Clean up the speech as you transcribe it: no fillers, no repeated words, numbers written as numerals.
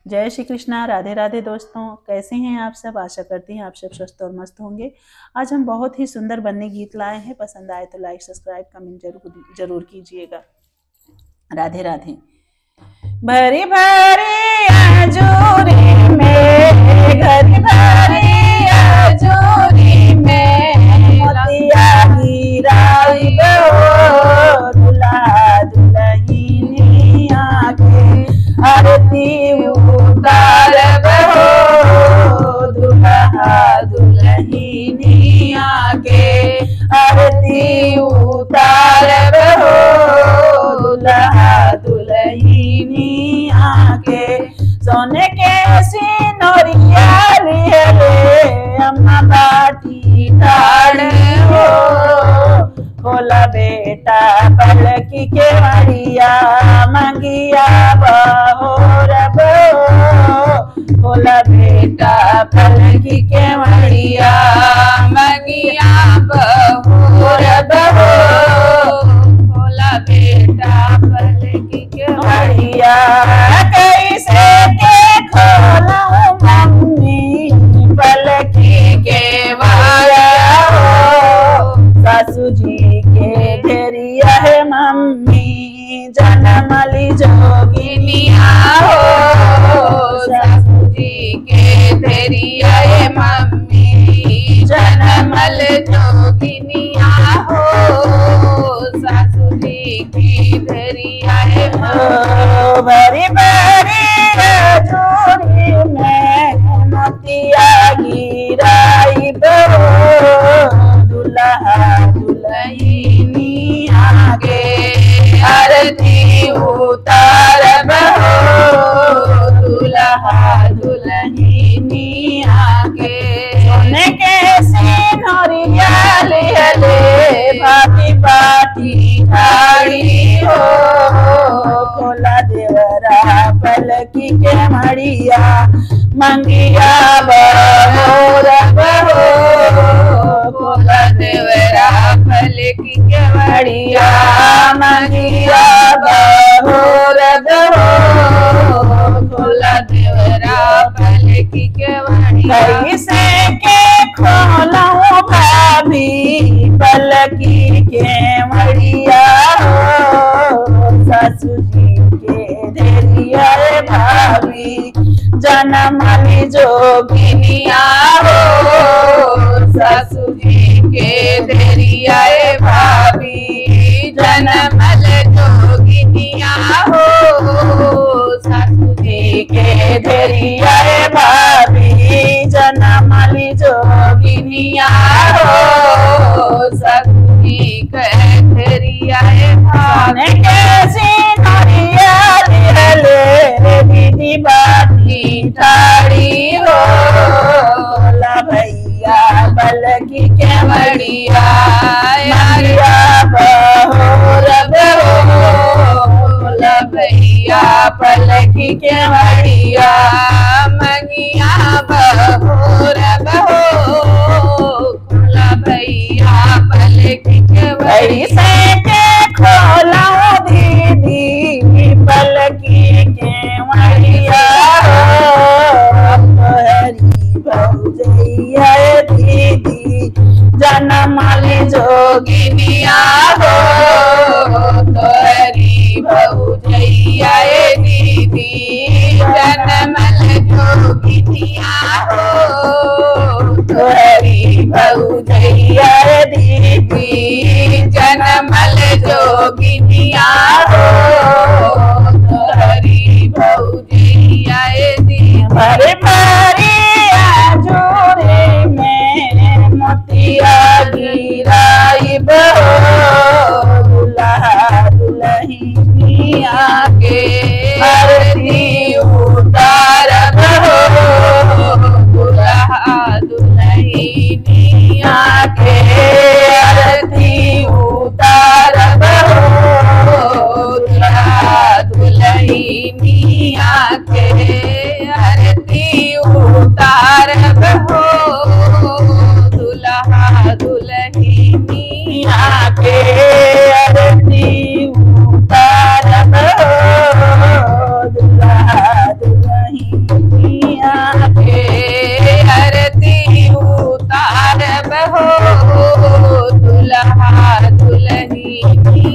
जय श्री कृष्णा, राधे राधे दोस्तों। कैसे हैं आप सब? आशा करती हैं आप सब स्वस्थ और मस्त होंगे। आज हम बहुत ही सुंदर बनने गीत लाए हैं। पसंद आए तो लाइक सब्सक्राइब कमेंट जरूर कीजिएगा। राधे राधे। भरी भरी आजूरी में, घरी भरी आजूरी में, मोतिया गिराई बो, दुल्हा दुल्हनी आके आरती उतार बो, दुल्हा दुल्हनी आके आरती उतार बो, दुल्हा दुल्हनी आके। सोने के सिनोरिया लिए अम्मा बाटी ठाड़ हो, खोला बेटा पलकी के मरिया, मंगिया बहोर बो, खोला बेटा पलकी के मरिया, मंगिया बहोर बो, खोला बेटा पलकी के मरिया। कैसे के खोला मम्मी पलकी के मरिया हो, सासू जी के घेरिया है मम्मी, जनमली जोगिनिया हो, सासू जी के घेरिया है मम्मी, जनमल जोगिनिया हो, सासू जी की घेरिया है मम्मी। भरी भरी आजूरी में, मोतिया गिराई बो, दुल्हा दुल्हनी आगे आरती उतार बो, दुल्हा दुल्हनी आगे। सोने के सिनोरिया ले भाती बाटी ठाड़ी हो, खोला देवरा पलकी के मरिया, मंगिया बहोर बहो, खोला देवरा पलकी के मरिया, मंगिया बहोर बहो, खोला देवरा पलकी के मरिया। कैसे के खोला भाभी पलकी के मरिया हो, सासू जी के धेरिया भाभी, जनमली जोगिनिया हो, सासू जी के धेरिया भाभी, जनमल जोगिनिया हो, सासू जी के धेरिया भाभी, जनमली जोगिनिया हो, सासू जी के धेरिया भाभी। कैसी नरिया ले दीदी बाटी ठाड़ी हो, खोला भैया पलकी के मरिया, मरिया बहोर बहो, खोला भैया पलकी के मरिया, मंगिया बहोर बहो, खोला भैया पलकी के मरिया। के खोला दीदी पलकी के मरिया, हरी भौजैया दीदी, जनमली जोगिनिया हो, हरी भौजैया दीदी, जनमल जोगिनिया हो, हरी भौजैया दीदी, जनमल जोगिनिया हो, हरी भौजैया दीदी। भरी भरी आजूरी में, मोतिया गिराई बो, दुल्हा दुल्हनी आके आरती उतार बो, दुल्हा दुल्हनी आके आरती उतार बो, दुल्हा उतारब हो दुल्हा दुल्हनी